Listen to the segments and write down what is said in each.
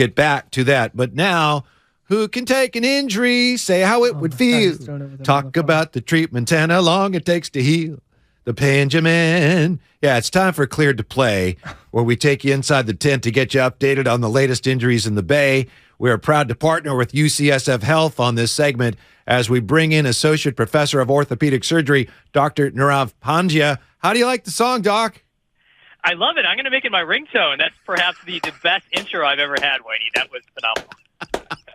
get back to that. But now, who can take an injury, say how it would feel, talk about the treatment and how long it takes to heal. The Pandya Man. Yeah, it's time for Cleared to Play, where we take you inside the tent to get you updated on the latest injuries in the Bay. We are proud to partner with UCSF Health on this segment as we bring in Associate Professor of Orthopedic Surgery, Dr. Nirav Pandya. How do you like the song, Doc? I love it. I'm going to make it my ringtone. That's perhaps the best intro I've ever had, Whitey. That was phenomenal.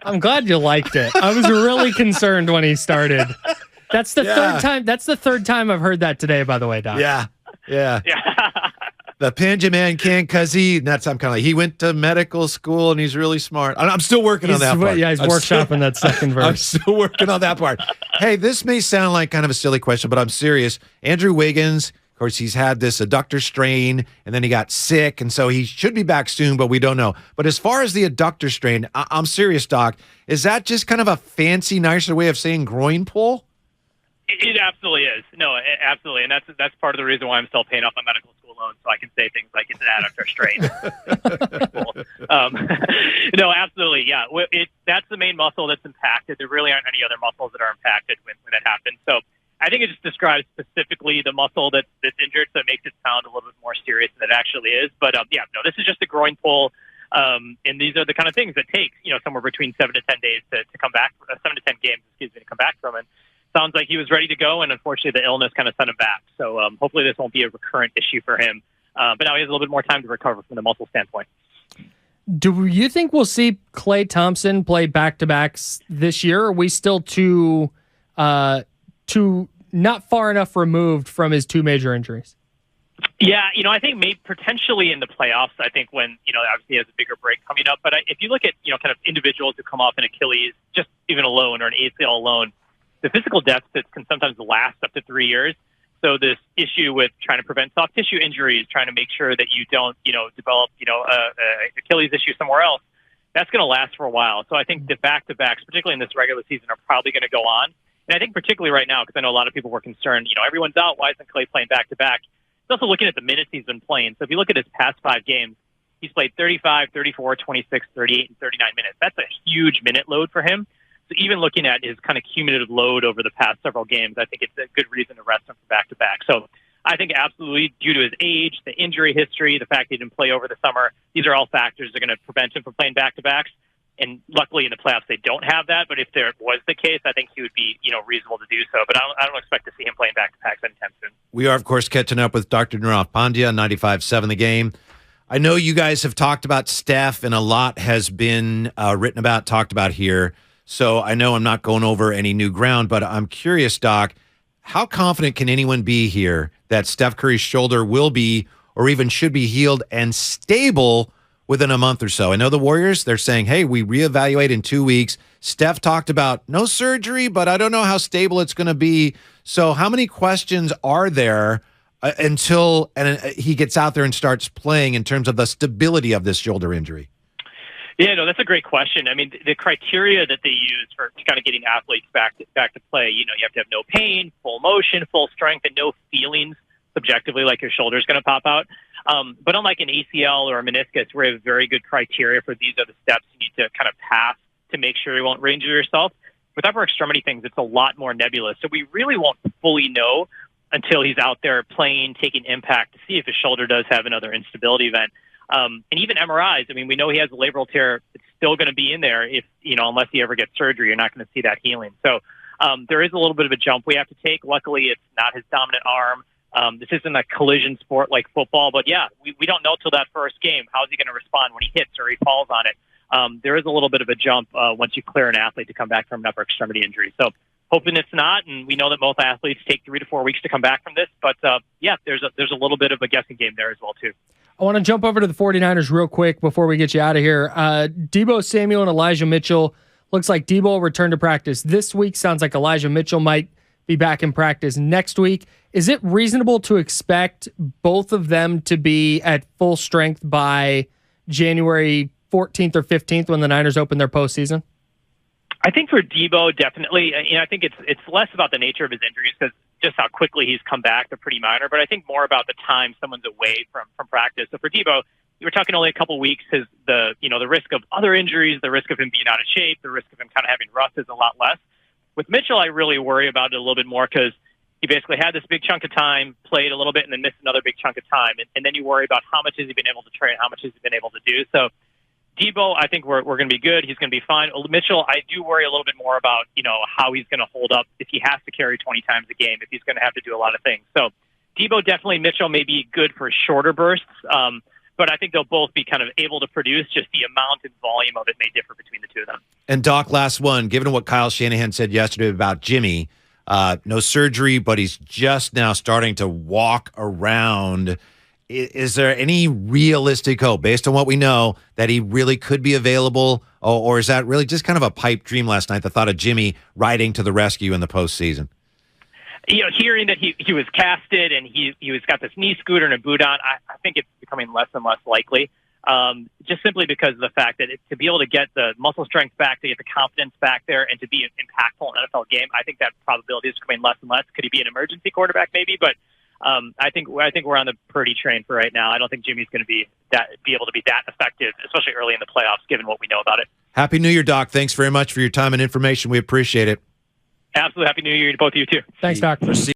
I'm glad you liked it. I was really concerned when he started. That's the third time. That's the third time I've heard that today, by the way, Doc. Yeah. Yeah. The Pandya Man can't because I'm kind of like, he went to medical school and he's really smart. I'm still working on that part. Yeah, he's workshopping that second verse. I'm still working on that part. Hey, this may sound like kind of a silly question, but I'm serious. Andrew Wiggins, of course, he's had this adductor strain, and then he got sick, and so he should be back soon, but we don't know. But as far as the adductor strain, I'm serious, Doc. Is that just kind of a fancy, nicer way of saying groin pull? It absolutely is. No, absolutely. And that's part of the reason why I'm still paying off my medical school loan, so I can say things like it's an adductor strain. No, absolutely. Yeah. That's the main muscle that's impacted. There really aren't any other muscles that are impacted when that happens. So I think it just describes specifically the muscle that's injured, so it makes it sound a little bit more serious than it actually is. But this is just a groin pull. And these are the kind of things that take, somewhere between 7 to 10 days to come back, 7 to 10 games, to come back from. And sounds like he was ready to go, and unfortunately the illness kind of sent him back. So hopefully this won't be a recurrent issue for him. But now he has a little bit more time to recover from the muscle standpoint. Do you think we'll see Klay Thompson play back-to-backs this year, or are we still too not far enough removed from his two major injuries? Yeah, I think maybe potentially in the playoffs, I think when, obviously he has a bigger break coming up. But if you look at, kind of individuals who come off an Achilles, just even alone, or an ACL alone, the physical deficits can sometimes last up to 3 years. So this issue with trying to prevent soft tissue injuries, trying to make sure that you don't, develop, Achilles issue somewhere else, that's going to last for a while. So I think the back-to-backs, particularly in this regular season, are probably going to go on. And I think particularly right now, because I know a lot of people were concerned, everyone's out. Why isn't Klay playing back-to-back? He's also looking at the minutes he's been playing. So if you look at his past 5 games, he's played 35, 34, 26, 38, and 39 minutes. That's a huge minute load for him. So even looking at his kind of cumulative load over the past several games, I think it's a good reason to rest him for back-to-back. So I think absolutely, due to his age, the injury history, the fact he didn't play over the summer, these are all factors that are going to prevent him from playing back-to-backs. And luckily in the playoffs, they don't have that. But if there was the case, I think he would be, reasonable to do so. But I don't expect to see him playing back-to-backs anytime soon. We are, of course, catching up with Dr. Nirav Pandya, 95.7 The Game. I know you guys have talked about Steph, and a lot has been written about, talked about here. So I know I'm not going over any new ground, but I'm curious, Doc, how confident can anyone be here that Steph Curry's shoulder will be or even should be healed and stable within a month or so? I know the Warriors, they're saying, hey, we reevaluate in 2 weeks. Steph talked about no surgery, but I don't know how stable it's going to be. So how many questions are there until he gets out there and starts playing in terms of the stability of this shoulder injury? Yeah, no, that's a great question. I mean, the criteria that they use for kind of getting athletes back to play, you have to have no pain, full motion, full strength, and no feelings subjectively like your shoulder's going to pop out. But unlike an ACL or a meniscus, we have very good criteria for these are the steps you need to kind of pass to make sure you won't re-injure yourself. With upper extremity things, it's a lot more nebulous. So we really won't fully know until he's out there playing, taking impact to see if his shoulder does have another instability event. And even MRIs, I mean, we know he has a labral tear. It's still going to be in there if, unless he ever gets surgery, you're not going to see that healing. So there is a little bit of a jump we have to take. Luckily, it's not his dominant arm. This isn't a collision sport like football, but yeah, we don't know till that first game. How's he going to respond when he hits or he falls on it? There is a little bit of a jump once you clear an athlete to come back from an upper extremity injury. So hoping it's not, and we know that most athletes take 3 to 4 weeks to come back from this. But yeah, there's a little bit of a guessing game there as well too. I want to jump over to the 49ers real quick before we get you out of here. Deebo Samuel and Elijah Mitchell. Looks like Deebo will return to practice this week. Sounds like Elijah Mitchell might be back in practice next week. Is it reasonable to expect both of them to be at full strength by January 14th or 15th when the Niners open their postseason? I think for Deebo, definitely. I think it's less about the nature of his injuries because just how quickly he's come back, they're pretty minor. But I think more about the time someone's away from practice. So for Deebo, we're talking only a couple weeks. The risk of other injuries, the risk of him being out of shape, the risk of him kind of having rust is a lot less. With Mitchell, I really worry about it a little bit more because he basically had this big chunk of time, played a little bit, and then missed another big chunk of time. And then you worry about how much has he been able to train, how much has he been able to do. So Debo, I think we're going to be good. He's going to be fine. Mitchell, I do worry a little bit more about, how he's going to hold up if he has to carry 20 times a game, if he's going to have to do a lot of things. So Debo definitely, Mitchell may be good for shorter bursts, but I think they'll both be kind of able to produce. Just the amount and volume of it may differ between the two of them. And Doc, last one, given what Kyle Shanahan said yesterday about Jimmy, no surgery, but he's just now starting to walk around. Is there any realistic hope, based on what we know, that he really could be available? Or is that really just kind of a pipe dream last night, the thought of Jimmy riding to the rescue in the postseason? Hearing that he was casted and he was got this knee scooter and a boot on, I think it's becoming less and less likely. Just simply because of the fact that to be able to get the muscle strength back, to get the confidence back there, and to be impactful in an NFL game, I think that probability is becoming less and less. Could he be an emergency quarterback? Maybe, but I think we're on the Purdy train for right now. I don't think Jimmy's going to be able to be that effective, especially early in the playoffs, given what we know about it. Happy New Year, Doc. Thanks very much for your time and information. We appreciate it. Absolutely. Happy New Year to both of you, too. Thanks, Doc.